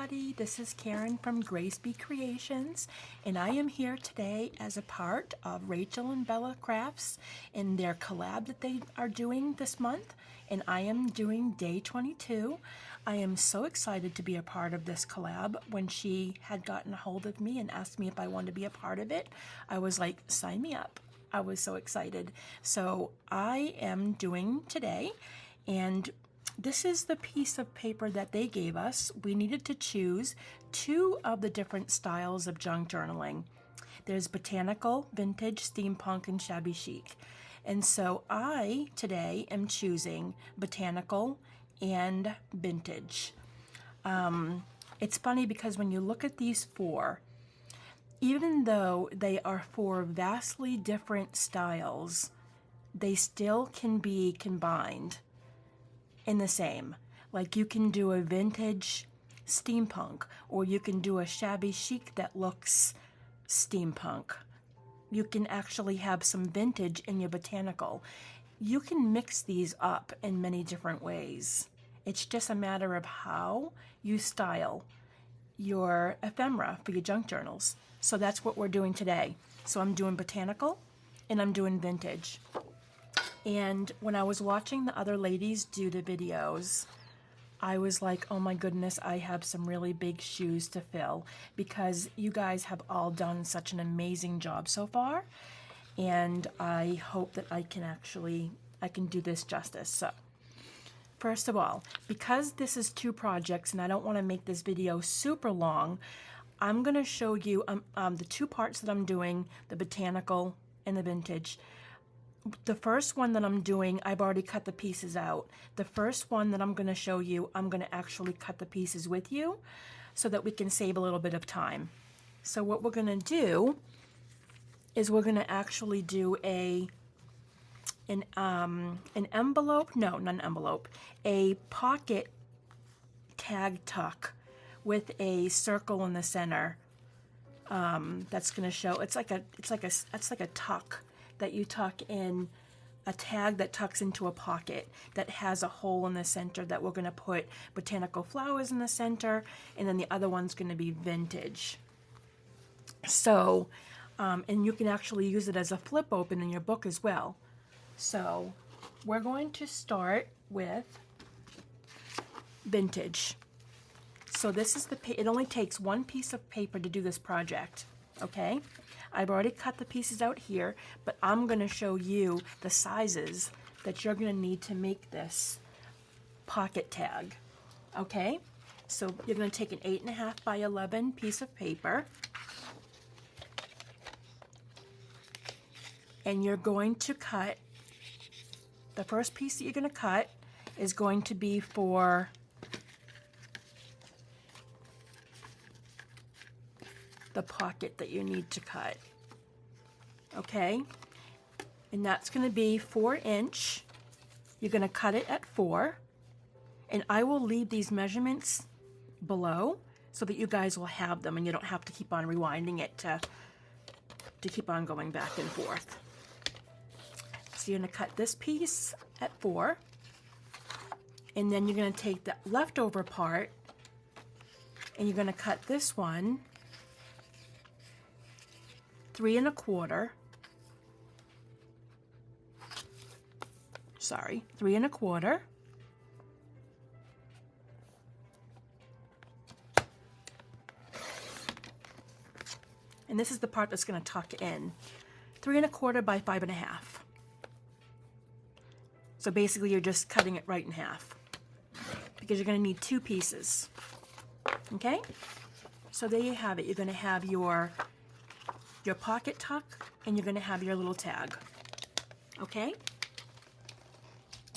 everybody, this is Karen from Grace Be Creations, and I am here today as a part of Rachel and Bella Crafts in their collab that they are doing this month, and I am doing day 22. I am so excited to be a part of this collab. When she had gotten a hold of me and asked me if I wanted to be a part of it, I was like, sign me up. I was so excited. So I am doing today, and this is the piece of paper that they gave us. We needed to choose two of the different styles of junk journaling. There's Botanical, Vintage, Steampunk, and Shabby Chic. And so I, today, am choosing Botanical and Vintage. It's funny because when you look at these four, even though they are four vastly different styles, they still can be combined in the same. Like you can do a vintage steampunk, or you can do a shabby chic that looks steampunk. You can actually have some vintage in your botanical. You can mix these up in many different ways. It's just a matter of how you style your ephemera for your junk journals. So that's what we're doing today. So I'm doing botanical and I'm doing vintage. And when I was watching the other ladies do the videos, I was like, oh my goodness, I have some really big shoes to fill, because you guys have all done such an amazing job so far. And I hope that I can do this justice. So first of all, because this is two projects and I don't want to make this video super long, I'm going to show you the two parts that I'm doing, the botanical and the vintage. The first one that I'm doing, I've already cut the pieces out. The first one that I'm going to show you, I'm going to actually cut the pieces with you so that we can save a little bit of time. So what we're going to do is we're going to actually do an envelope, no, not an envelope, a pocket tag tuck with a circle in the center. That's going to show, it's like a tuck that you tuck in, a tag that tucks into a pocket that has a hole in the center that we're going to put botanical flowers in the center, and then the other one's going to be vintage. So, and you can actually use it as a flip open in your book as well. So we're going to start with vintage. So this is it only takes one piece of paper to do this project, okay? I've already cut the pieces out here, but I'm going to show you the sizes that you're going to need to make this pocket tag, okay? So you're going to take an 8.5 by 11 piece of paper, and you're going to cut, the first piece that you're going to cut is going to be for the pocket that you need to cut, okay? And that's going to be 4 inch. You're going to cut it at 4, and I will leave these measurements below so that you guys will have them and you don't have to keep on rewinding it to keep on going back and forth. So you're going to cut this piece at 4, and then you're going to take the leftover part and you're going to cut this one 3 1/4. Sorry, 3 1/4. And this is the part that's going to tuck in. 3 1/4 by 5.5. So basically you're just cutting it right in half, because you're going to need 2 pieces. Okay? So there you have it. You're going to have your pocket tuck, and you're going to have your little tag. Okay?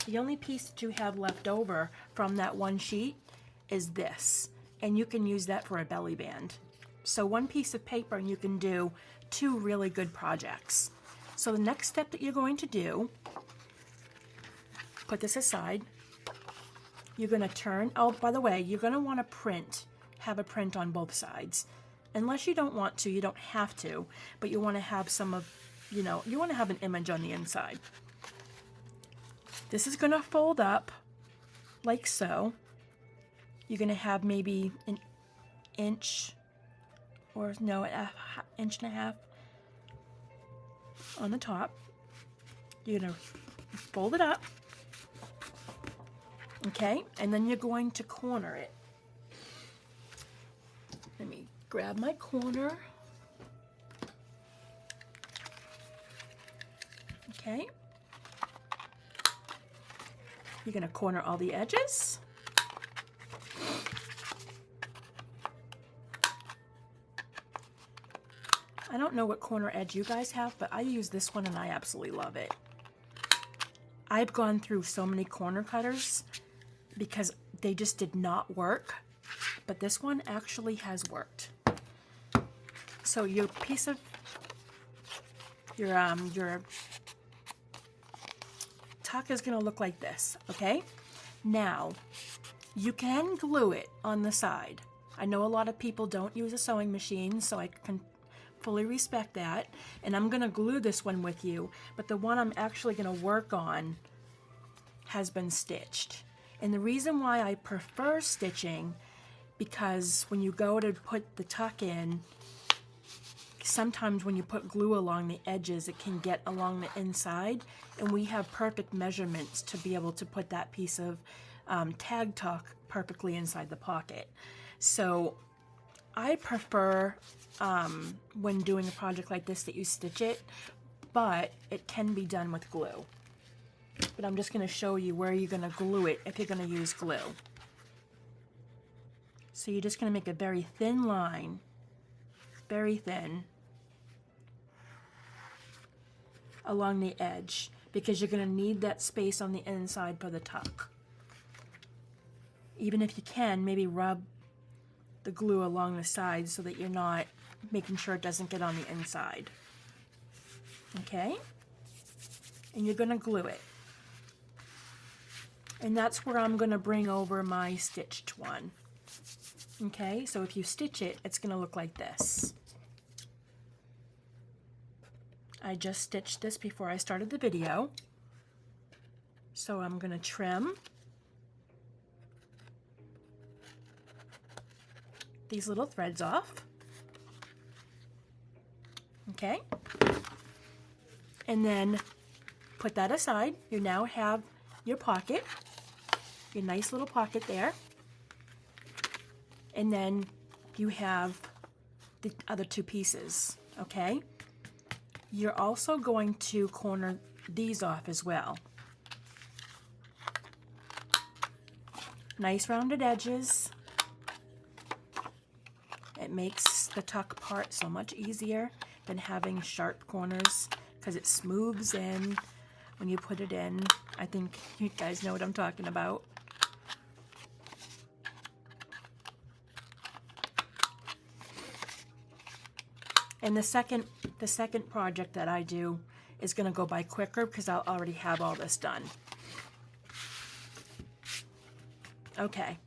The only piece that you have left over from that one sheet is this, and you can use that for a belly band. So one piece of paper and you can do 2 really good projects. So the next step that you're going to do, put this aside, you're going to turn, oh, by the way, you're going to want to have a print on both sides. Unless you don't want to, you don't have to, but you want to have some of, you want to have an image on the inside. This is going to fold up like so. You're going to have maybe inch, or no, an inch and a half on the top. You're gonna fold it up, okay, and then you're going to corner it. Let me grab my corner. Okay. You're going to corner all the edges. I don't know what corner edge you guys have, but I use this one and I absolutely love it. I've gone through so many corner cutters because they just did not work, but this one actually has worked. So your piece of your tuck is going to look like this, okay? Now, you can glue it on the side. I know a lot of people don't use a sewing machine, so I can fully respect that. And I'm going to glue this one with you, but the one I'm actually going to work on has been stitched. And the reason why I prefer stitching, because when you go to put the tuck in, sometimes when you put glue along the edges, it can get along the inside, and we have perfect measurements to be able to put that piece of tag tuck perfectly inside the pocket. So I prefer when doing a project like this that you stitch it, but it can be done with glue. But I'm just going to show you where you're going to glue it if you're going to use glue. So you're just going to make a very thin line, very thin, along the edge, because you're going to need that space on the inside for the tuck. Even if you can, maybe rub the glue along the sides so that you're not making sure it doesn't get on the inside. Okay? And you're going to glue it. And that's where I'm going to bring over my stitched one. Okay, so if you stitch it, it's going to look like this. I just stitched this before I started the video. So I'm going to trim these little threads off. Okay, and then put that aside. You now have your pocket, your nice little pocket there. And then you have the other two pieces, okay? You're also going to corner these off as well. Nice rounded edges. It makes the tuck part so much easier than having sharp corners because it smooths in when you put it in. I think you guys know what I'm talking about. And the second project that I do is going to go by quicker because I'll already have all this done. Okay.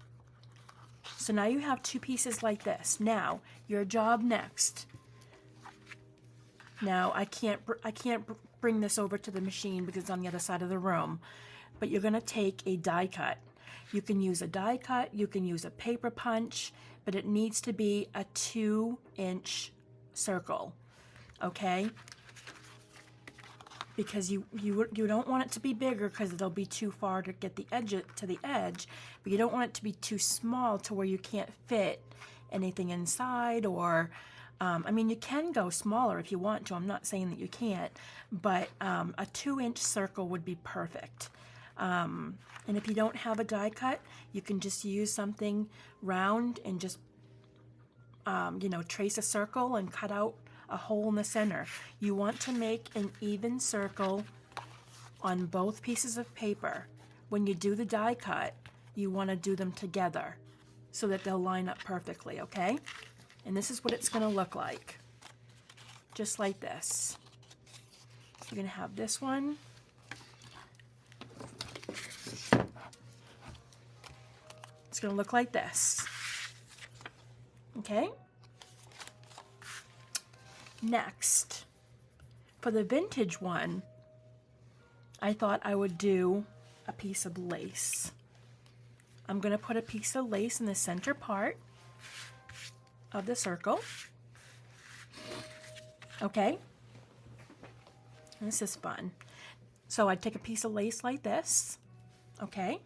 So now you have two pieces like this. Now, your job next. Now, I can't bring this over to the machine because it's on the other side of the room, but you're going to take a die cut. You can use a die cut, you can use a paper punch, but it needs to be a 2-inch circle, okay? Because you don't want it to be bigger because it'll be too far to get the edge to the edge, but you don't want it to be too small to where you can't fit anything inside. Or I mean, you can go smaller if you want to. I'm not saying that you can't, but a 2-inch circle would be perfect. And if you don't have a die cut, you can just use something round and just trace a circle and cut out a hole in the center. You want to make an even circle on both pieces of paper. When you do the die cut, you want to do them together so that they'll line up perfectly, okay? And this is what it's going to look like. Just like this. You're going to have this one. It's going to look like this. Okay? Next, for the vintage one, I thought I would do a piece of lace. I'm going to put a piece of lace in the center part, of the circle. Okay, this is fun. So I take a piece of lace like this, okay,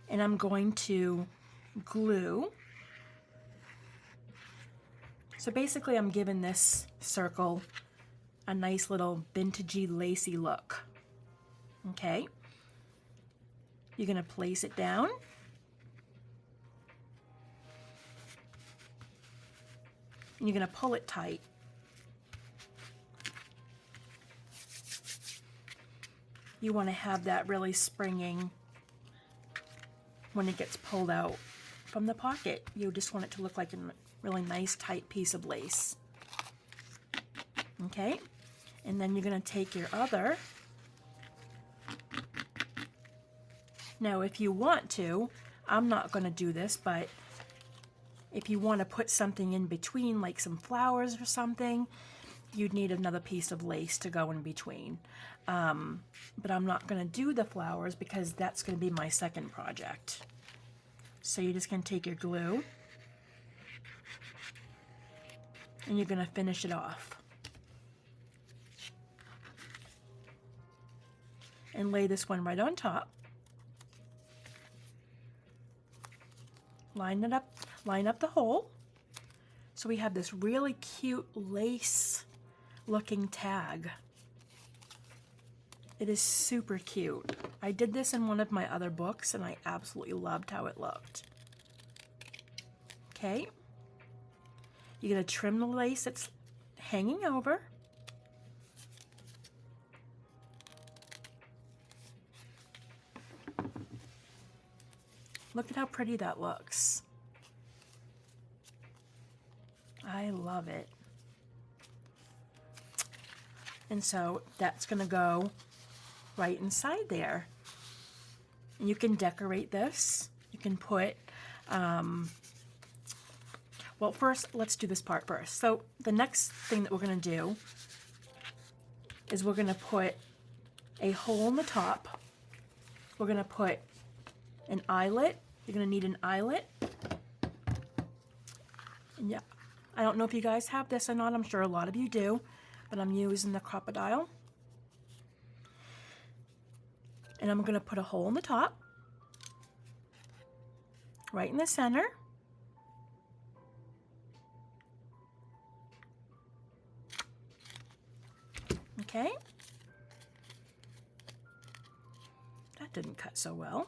and I'm going to glue. So basically I'm giving this circle a nice little vintagey lacy look. Okay, you're going to place it down. And you're going to pull it tight. You want to have that really springing when it gets pulled out from the pocket. You just want it to look like a really nice tight piece of lace. Okay, and then you're going to take your other. Now if you want to, I'm not going to do this, but if you want to put something in between, like some flowers or something, you'd need another piece of lace to go in between. But I'm not going to do the flowers because that's going to be my second project. So you're just going to take your glue and you're going to finish it off. And lay this one right on top. Line up the hole. So we have this really cute lace looking tag. It is super cute. I did this in one of my other books and I absolutely loved how it looked. Okay. You're going to trim the lace that's hanging over. Look at how pretty that looks. I love it. And so that's going to go right inside there. And you can decorate this. You can put, well, first, let's do this part first. So the next thing that we're going to do is we're going to put a hole in the top. We're going to put an eyelet. You're going to need an eyelet. And yeah, I don't know if you guys have this or not. I'm sure a lot of you do, but I'm using the Crocodile. And I'm going to put a hole in the top, right in the center. Okay. That didn't cut so well.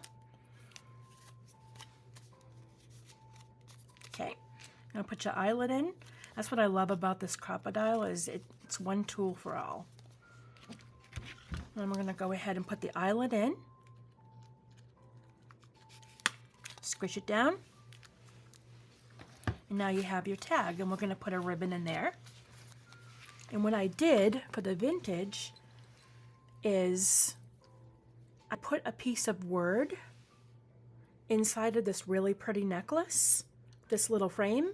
Okay, I'm going to put your eyelet in. That's what I love about this Crocodile is it's one tool for all. And we're going to go ahead and put the eyelet in. Squish it down. And now you have your tag, and we're going to put a ribbon in there. And what I did for the vintage is I put a piece of word inside of this really pretty necklace, this little frame,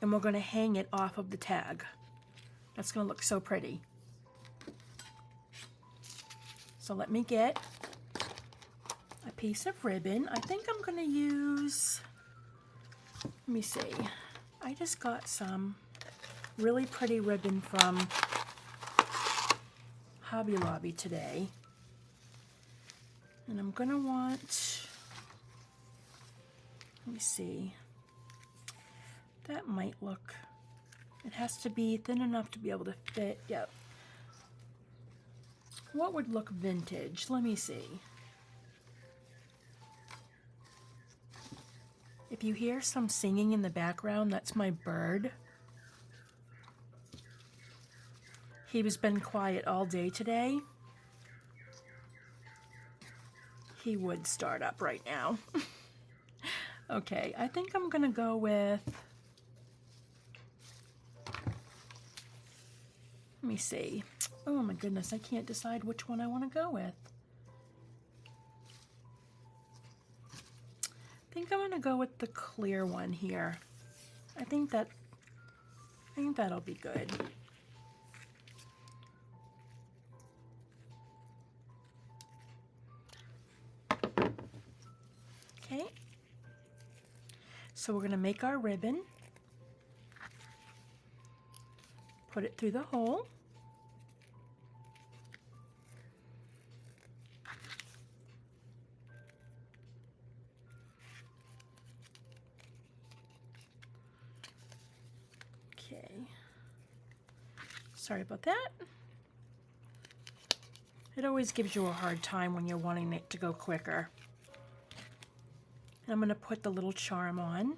and we're going to hang it off of the tag. That's going to look so pretty. So let me get a piece of ribbon. I think I'm going to use, let me see, I just got some really pretty ribbon from Hobby Lobby today. And I'm going to want, let me see, that might look, it has to be thin enough to be able to fit, yep. What would look vintage? Let me see. If you hear some singing in the background, that's my bird. He's been quiet all day today. He would start up right now. Okay, I think I'm gonna go with, let me see. Oh my goodness, I can't decide which one I want to go with. I think I'm gonna go with the clear one here. I think that'll be good. So we're going to make our ribbon, put it through the hole, okay, sorry about that. It always gives you a hard time when you're wanting it to go quicker. And I'm going to put the little charm on.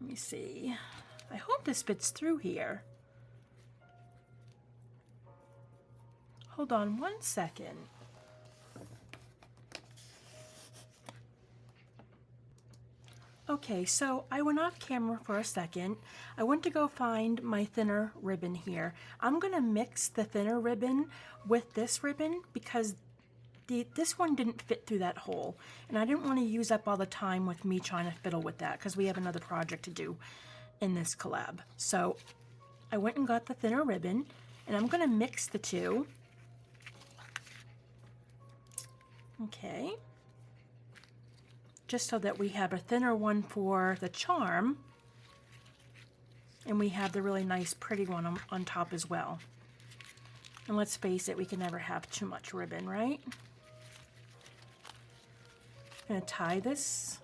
Let me see. I hope this fits through here. Hold on 1 second. Okay, so I went off camera for a second. I went to go find my thinner ribbon here. I'm going to mix the thinner ribbon with this ribbon because this one didn't fit through that hole. And I didn't want to use up all the time with me trying to fiddle with that because we have another project to do in this collab. So I went and got the thinner ribbon and I'm going to mix the two. Okay. Just so that we have a thinner one for the charm and we have the really nice pretty one on top as well. And let's face it, we can never have too much ribbon, right? I'm going to tie this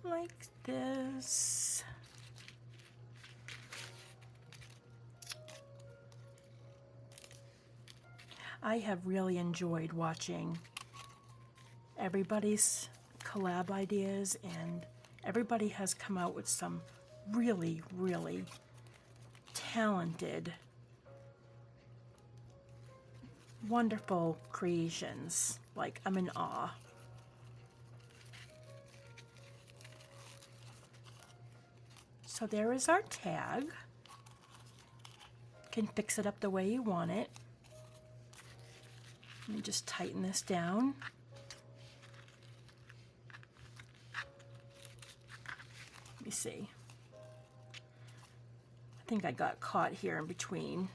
like this. I have really enjoyed watching everybody's collab ideas, and everybody has come out with some really, really talented, wonderful creations. Like, I'm in awe. So there is our tag. You can fix it up the way you want it. Let me just tighten this down. Let me see. I think I got caught here in between.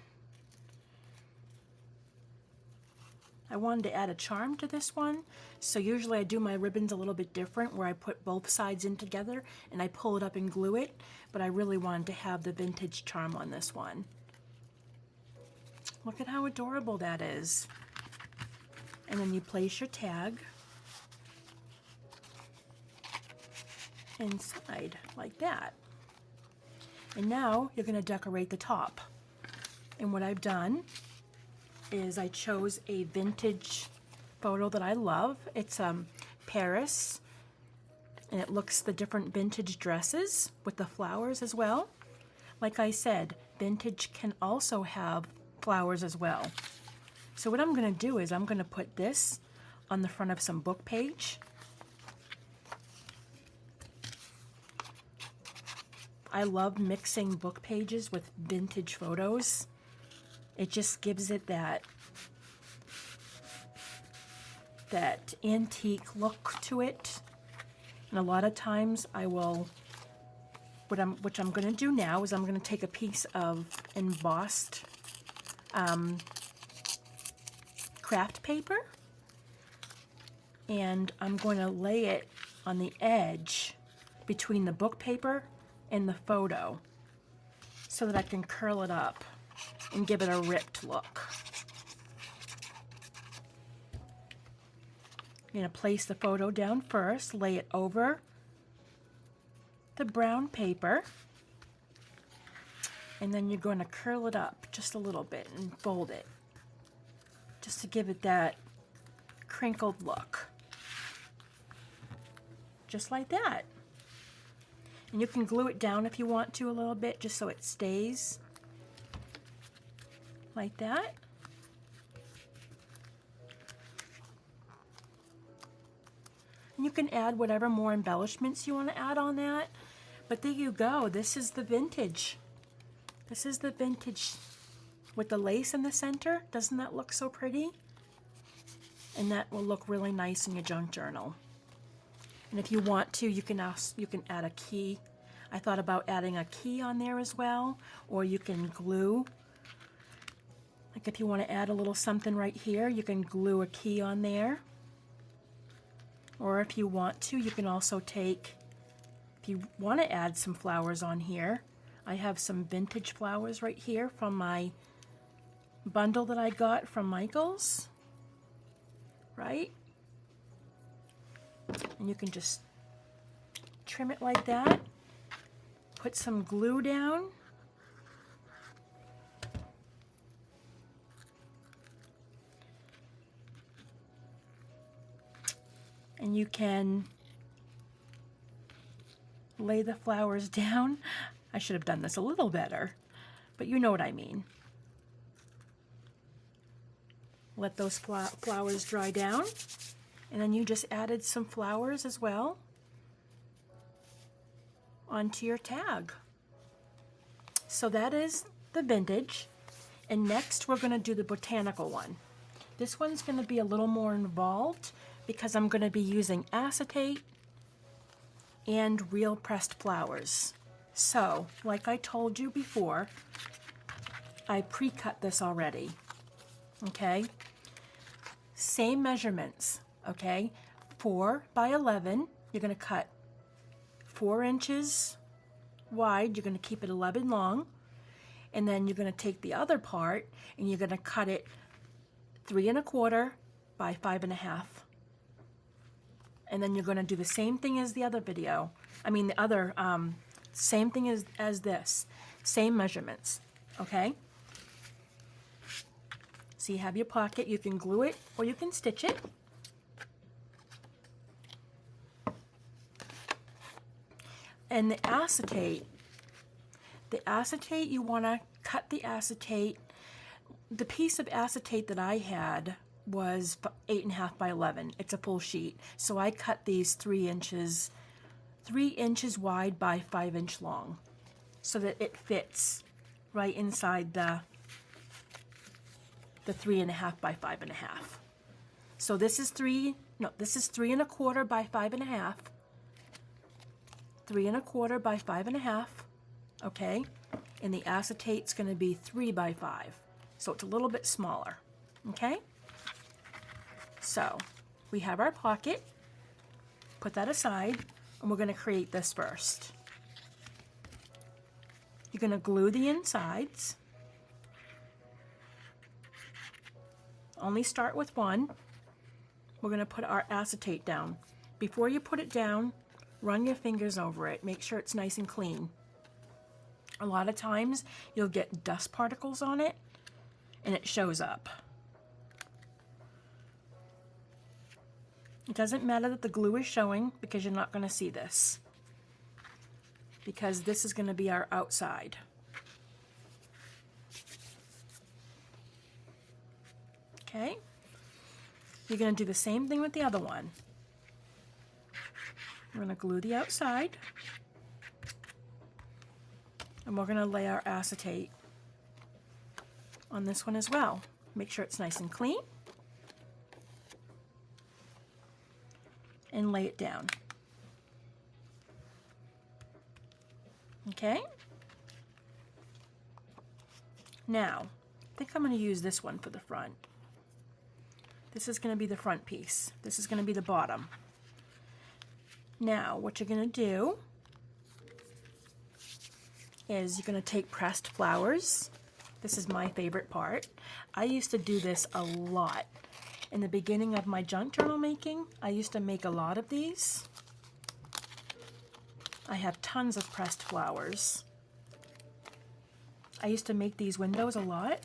I wanted to add a charm to this one, so usually I do my ribbons a little bit different where I put both sides in together and I pull it up and glue it, but I really wanted to have the vintage charm on this one. Look at how adorable that is. And then you place your tag inside like that. And now you're going to decorate the top. And what I've done is I chose a vintage photo that I love. It's Paris, and it looks the different vintage dresses with the flowers as well. Like I said, vintage can also have flowers as well. So what I'm going to do is I'm going to put this on the front of some book page. I love mixing book pages with vintage photos. It just gives it that antique look to it. And a lot of times I will, what I'm going to do now is I'm going to take a piece of embossed craft paper, and I'm going to lay it on the edge between the book paper and the photo so that I can curl it up and give it a ripped look. I'm going to place the photo down first, lay it over the brown paper, and then you're going to curl it up just a little bit and fold it, just to give it that crinkled look. Just like that. And you can glue it down if you want to a little bit, just so it stays like that. And you can add whatever more embellishments you want to add on that. But there you go. This is the vintage. This is the vintage with the lace in the center. Doesn't that look so pretty? And that will look really nice in your junk journal. And if you want to, you can add a key. I thought about adding a key on there as well, or you can glue. Like if you want to add a little something right here, you can glue a key on there. Or if you want to, you can also take, if you want to add some flowers on here, I have some vintage flowers right here from my bundle that I got from Michael's, right? And you can just trim it like that, put some glue down, and you can lay the flowers down. I should have done this a little better, but you know what I mean. Let those flowers dry down, and then you just added some flowers as well onto your tag. So that is the vintage, and next we're going to do the botanical one. This one's going to be a little more involved because I'm going to be using acetate and real pressed flowers. So, like I told you before, I pre-cut this already, okay? Same measurements, okay? 4 by 11, you're going to cut 4 inches wide, you're going to keep it 11 long, and then you're going to take the other part and you're going to cut it 3 1/4 by 5 1/2. And then you're going to do the same thing as the other video. I mean the other, same thing as this. Same measurements, okay? So you have your pocket, you can glue it or you can stitch it. And the acetate you want to cut the acetate. The piece of acetate that I had was 8 1/2 by 11. It's a full sheet. So I cut these 3 inches wide by 5 inch long so that it fits right inside the 3 1/2 by 5 1/2. So this is 3 1/4 by 5 1/2. 3 1/4 by 5 1/2. Okay, and the acetate's going to be 3 by 5, so it's a little bit smaller. Okay, so we have our pocket. Put that aside, and we're going to create this first. You're going to glue the insides. Only start with one. We're going to put our acetate down. Before you put it down, run your fingers over it. Make sure it's nice and clean. A lot of times you'll get dust particles on it and it shows up. It doesn't matter that the glue is showing because you're not going to see this, because this is going to be our outside. Okay, you're going to do the same thing with the other one. We're going to glue the outside, and we're going to lay our acetate on this one as well. Make sure it's nice and clean, and lay it down. Okay, now I think I'm going to use this one for the front. This is going to be the front piece. This is going to be the bottom. Now what you're going to do is you're going to take pressed flowers. This is my favorite part. I used to do this a lot. In the beginning of my junk journal making, I used to make a lot of these. I have tons of pressed flowers. I used to make these windows a lot,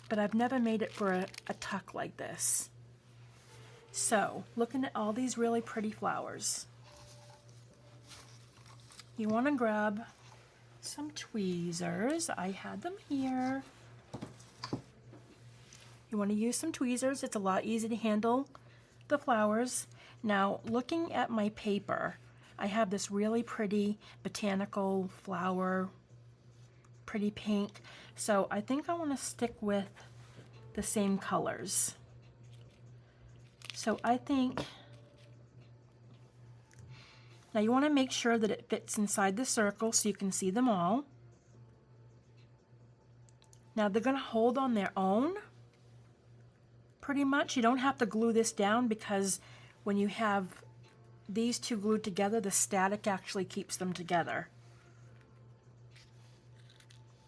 but I've never made it for a tuck like this. So, looking at all these really pretty flowers, you want to grab some tweezers. I had them here. You want to use some tweezers. It's a lot easier to handle the flowers. Now, looking at my paper, I have this really pretty botanical flower, pretty pink. So I think I want to stick with the same colors. So I think, now you want to make sure that it fits inside the circle so you can see them all. Now they're going to hold on their own pretty much. You don't have to glue this down because when you have these two glued together, the static actually keeps them together.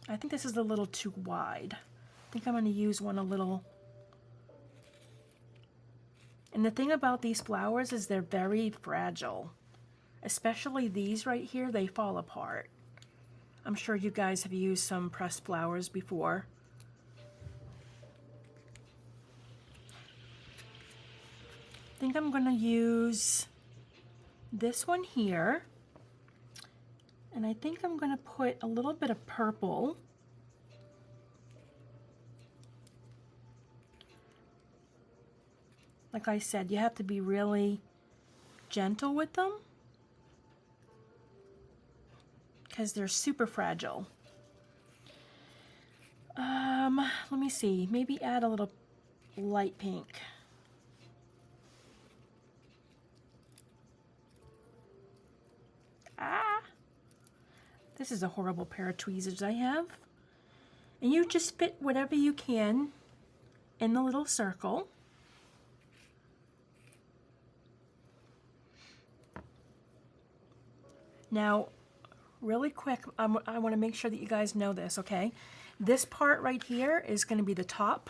I think this is a little too wide. I think I'm going to use one a little. And the thing about these flowers is they're very fragile. Especially these right here, they fall apart. I'm sure you guys have used some pressed flowers before. I think I'm going to use this one here. And I think I'm going to put a little bit of purple. Like I said, you have to be really gentle with them because they're super fragile. Let me see, maybe add a little light pink. This is a horrible pair of tweezers I have. And you just fit whatever you can in the little circle. Now, really quick, I want to make sure that you guys know this, okay? This part right here is going to be the top.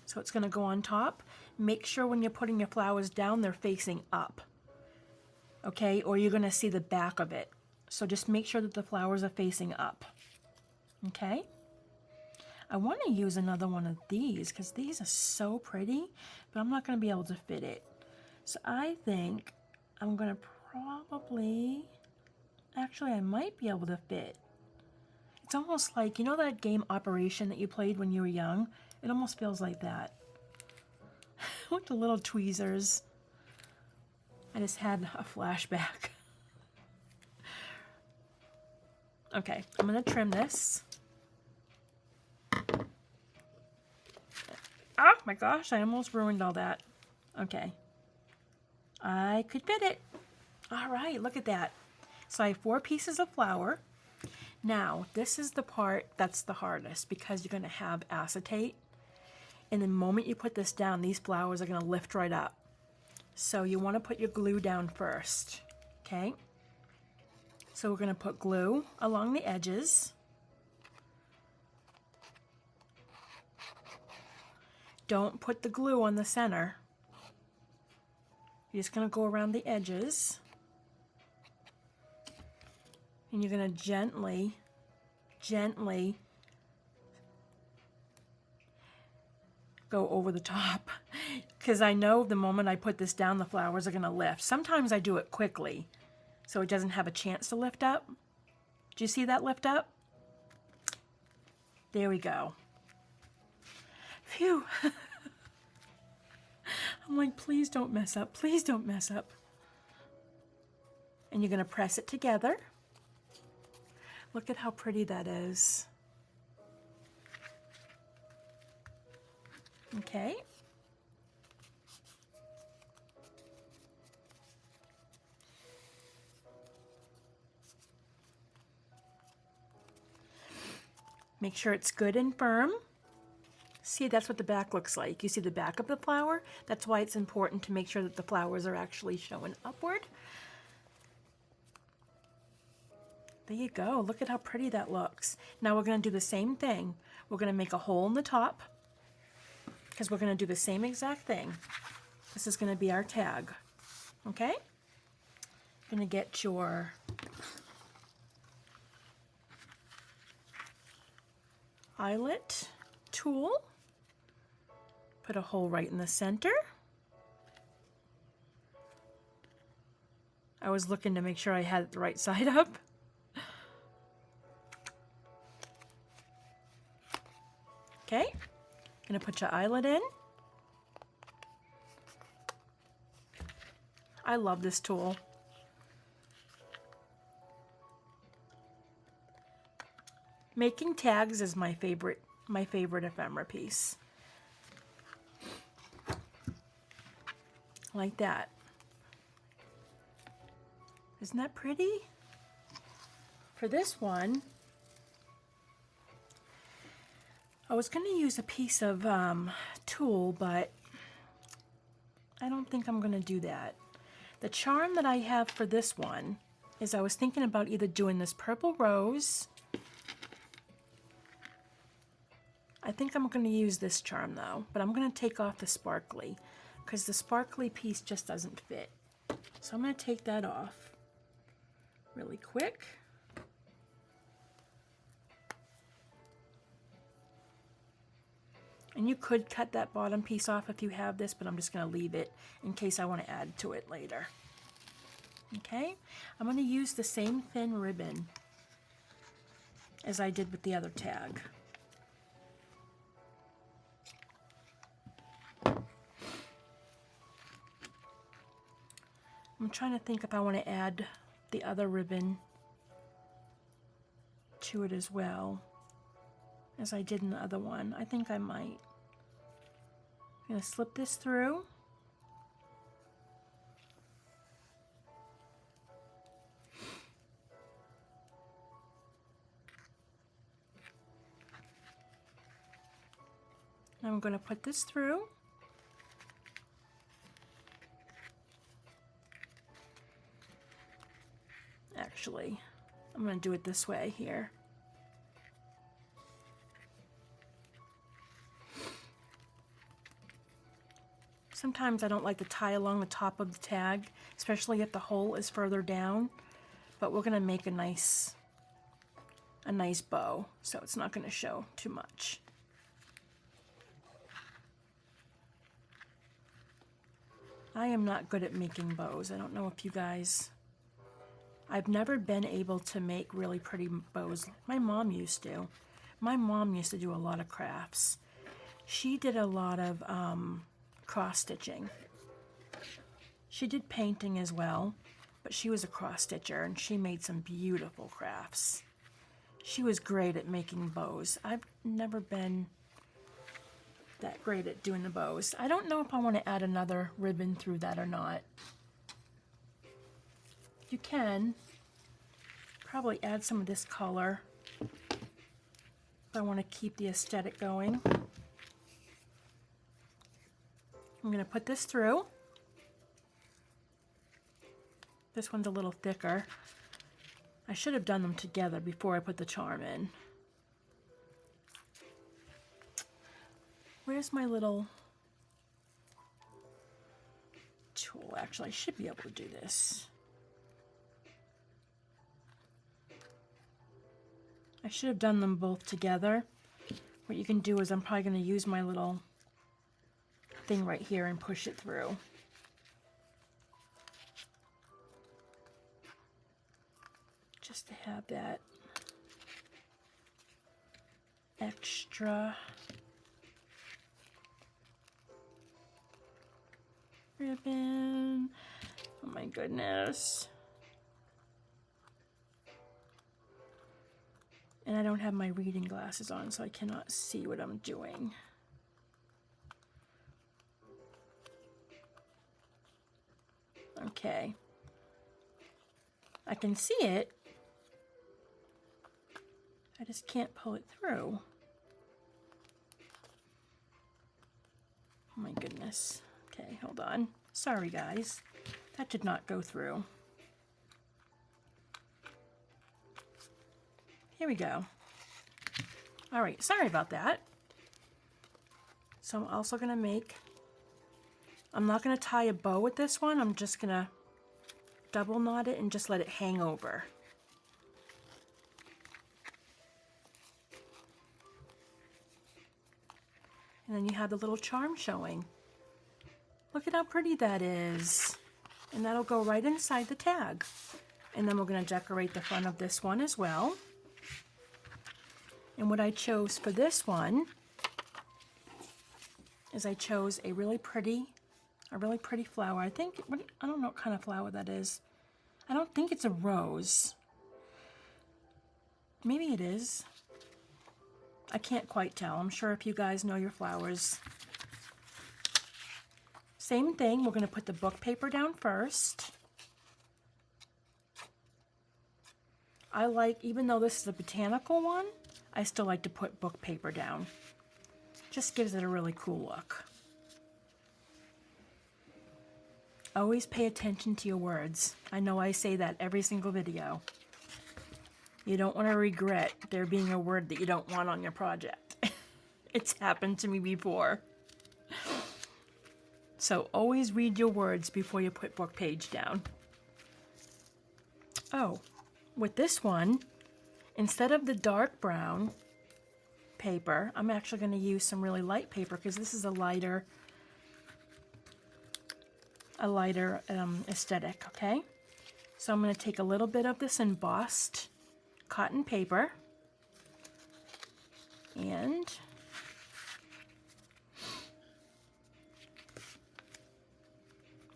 So it's going to go on top. Make sure when you're putting your flowers down, they're facing up. Okay, or you're going to see the back of it. So just make sure that the flowers are facing up. Okay? I want to use another one of these because these are so pretty, but I'm not going to be able to fit it. So I think I'm going to probably, actually I might be able to fit. It's almost like, you know that game Operation that you played when you were young? It almost feels like that. With the little tweezers. I just had a flashback. Okay, I'm going to trim this. Oh my gosh, I almost ruined all that. Okay. I could fit it. All right, look at that. So I have 4 pieces of flour. Now, this is the part that's the hardest because you're going to have acetate. And the moment you put this down, these flowers are going to lift right up. So you want to put your glue down first. Okay? So we're going to put glue along the edges. Don't put the glue on the center. You're just going to go around the edges. And you're going to gently go over the top. Because I know the moment I put this down, the flowers are going to lift. Sometimes I do it quickly, so it doesn't have a chance to lift up. Do you see that lift up? There we go. Phew. I'm like, please don't mess up. Please don't mess up. And you're going to press it together. Look at how pretty that is. Okay. Make sure it's good and firm. See, that's what the back looks like. You see the back of the flower? That's why it's important to make sure that the flowers are actually showing upward. There you go. Look at how pretty that looks. Now we're going to do the same thing. We're going to make a hole in the top because we're going to do the same exact thing. This is going to be our tag. Okay? Going to get your eyelet tool. Put a hole right in the center. I was looking to make sure I had it the right side up. Okay, gonna put your eyelet in. I love this tool. Making tags is my favorite ephemera piece. Like that. Isn't that pretty? For this one, I was going to use a piece of tulle, but I don't think I'm going to do that. The charm that I have for this one is I was thinking about either doing this purple rose. I think I'm going to use this charm though, but I'm going to take off the sparkly because the sparkly piece just doesn't fit. So I'm going to take that off really quick. And you could cut that bottom piece off if you have this, but I'm just going to leave it in case I want to add to it later. Okay, I'm going to use the same thin ribbon as I did with the other tag. I'm trying to think if I want to add the other ribbon to it as well as I did in the other one. I think I might. I'm going to slip this through. I'm going to put this through. Actually, I'm going to do it this way here. Sometimes I don't like to tie along the top of the tag, especially if the hole is further down, but we're going to make a nice bow, so it's not going to show too much. I am not good at making bows. I don't know if you guys... I've never been able to make really pretty bows. My mom used to. My mom used to do a lot of crafts. She did a lot of cross-stitching. She did painting as well, but she was a cross-stitcher, and she made some beautiful crafts. She was great at making bows. I've never been that great at doing the bows. I don't know if I want to add another ribbon through that or not. You can probably add some of this color if I want to keep the aesthetic going. I'm going to put this through. This one's a little thicker. I should have done them together before I put the charm in. Where's my little tool? Actually, I should be able to do this. I should have done them both together. What you can do is I'm probably going to use my little thing right here and push it through. Just to have that extra ribbon. Oh my goodness. And I don't have my reading glasses on, so I cannot see what I'm doing. Okay. I can see it. I just can't pull it through. Oh my goodness. Okay, hold on. Sorry, guys. That did not go through. Here we go. All right, sorry about that. So I'm also going to make, I'm not going to tie a bow with this one. I'm just going to double knot it and just let it hang over. And then you have the little charm showing. Look at how pretty that is. And that'll go right inside the tag. And then we're going to decorate the front of this one as well. And what I chose for this one is I chose a really pretty flower. I don't know what kind of flower that is. I don't think it's a rose. Maybe it is. I can't quite tell. I'm sure if you guys know your flowers. Same thing, we're going to put the book paper down first. I like, even though this is a botanical one, I still like to put book paper down Just gives it a really cool look. Always pay attention to your words. I know I say that every single video. You don't want to regret there being a word that you don't want on your project. It's happened to me before. So always read your words before you put book page down. Oh, with this one, instead of the dark brown paper, I'm actually going to use some really light paper because this is a lighter aesthetic, okay? So I'm going to take a little bit of this embossed cotton paper and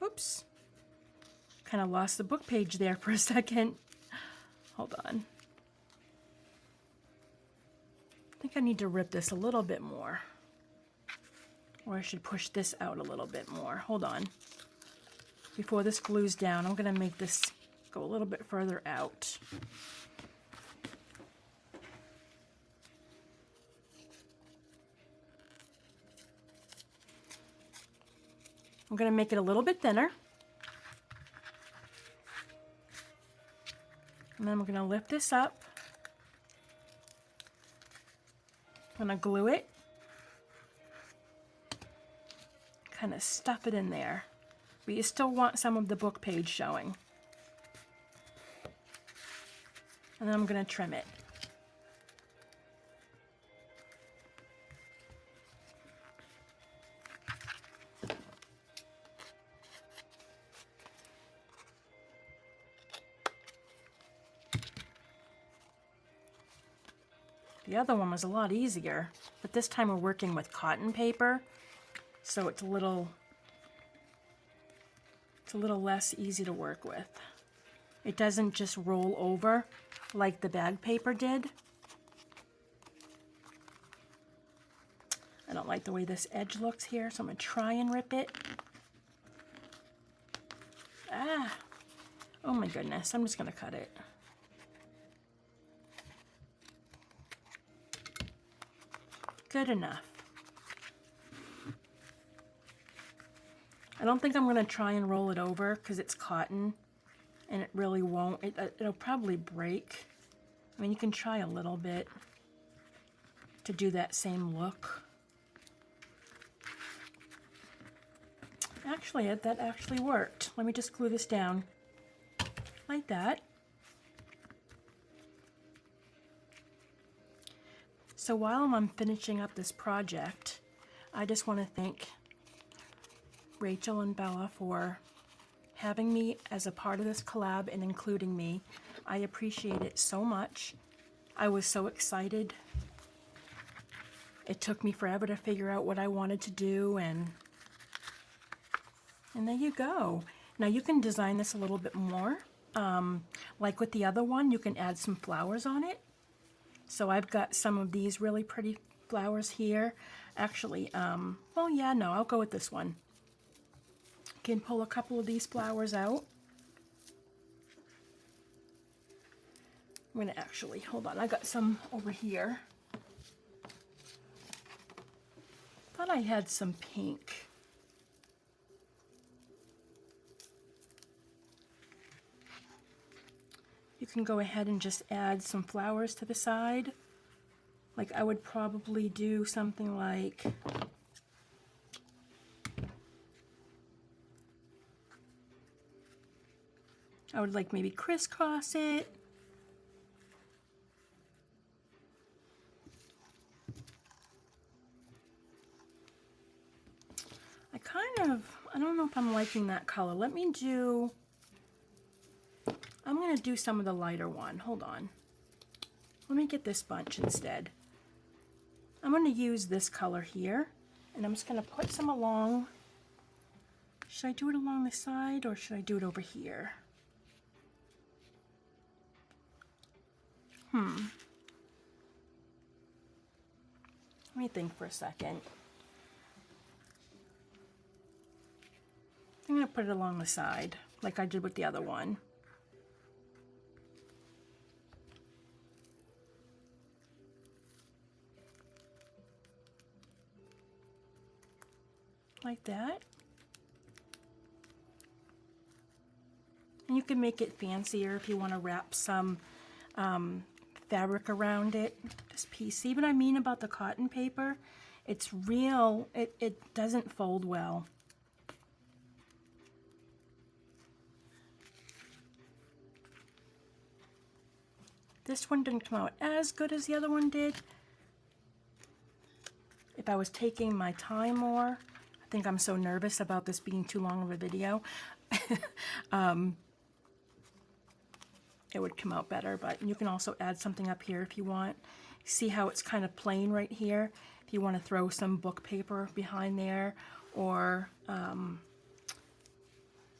oops, kind of lost the book page there for a second. Hold on. I think I need to rip this a little bit more, or I should push this out a little bit more. Hold on. Before this glues down, I'm going to make this go a little bit further out. I'm going to make it a little bit thinner. And then I'm going to lift this up. I'm going to glue it. Kind of stuff it in there. But you still want some of the book page showing. And then I'm going to trim it. The other one was a lot easier, but this time we're working with cotton paper, so it's a little less easy to work with. It doesn't just roll over like the bag paper did. I don't like the way this edge looks here, so I'm going to try and rip it. Ah! Oh my goodness, I'm just going to cut it. Good enough. I don't think I'm going to try and roll it over because it's cotton and it really won't. It'll probably break. I mean, you can try a little bit to do that same look. Actually, that actually worked. Let me just glue this down like that. So while I'm finishing up this project, I just want to thank Rachel and Bella for having me as a part of this collab and including me. I appreciate it so much. I was so excited. It took me forever to figure out what I wanted to do, and there you go. Now you can design this a little bit more. Like with the other one, you can add some flowers on it. So I've got some of these really pretty flowers here. Actually, well, yeah, no, I'll go with this one. Can pull a couple of these flowers out. I'm gonna actually, hold on, I got some over here. Thought I had some pink. You can go ahead and just add some flowers to the side. Like I would probably do something like I would like maybe crisscross it. I don't know if I'm liking that color. I'm going to do some of the lighter one. Hold on. Let me get this bunch instead. I'm going to use this color here, and I'm just going to put some along. Should I do it along the side, or should I do it over here? Let me think for a second. I'm going to put it along the side, like I did with the other one. like that. And you can make it fancier if you want to wrap some fabric around it. This piece, see what I mean about the cotton paper? It's real, it doesn't fold well. This one didn't come out as good as the other one did. If I was taking my time more, I think I'm so nervous about this being too long of a video, it would come out better, but you can also add something up here if you want. See how it's kind of plain right here? If you want to throw some book paper behind there, or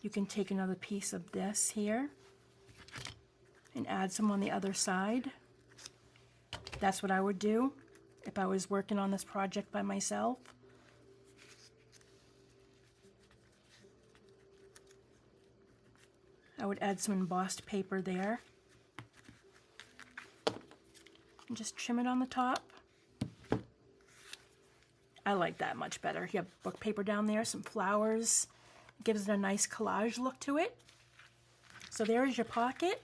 you can take another piece of this here and add some on the other side. That's what I would do if I was working on this project by myself. I would add some embossed paper there and just trim it on the top. I like that much better. You have book paper down there, some flowers. It gives it a nice collage look to it. So there is your pocket.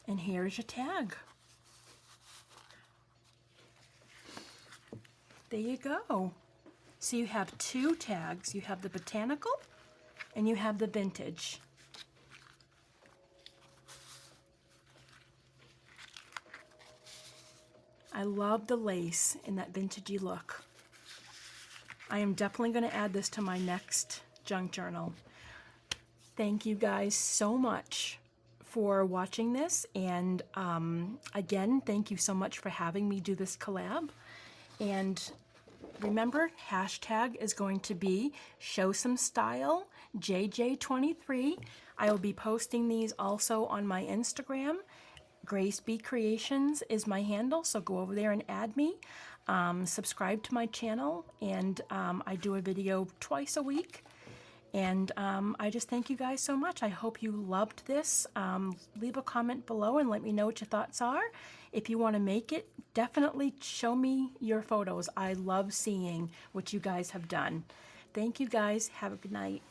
And here's your tag. There you go. So you have two tags. You have the Botanical and you have the Vintage. I love the lace in that vintagey look. I am definitely going to add this to my next junk journal. Thank you guys so much for watching this, and again, thank you so much for having me do this collab. And remember, hashtag is going to be Show Some Style JJ23. I will be posting these also on my Instagram. Grace B Creations is my handle, so go over there and add me. Subscribe to my channel, and I do a video twice a week. And I just thank you guys so much. I hope you loved this. Leave a comment below and let me know what your thoughts are. If you want to make it, definitely show me your photos. I love seeing what you guys have done. Thank you guys. Have a good night.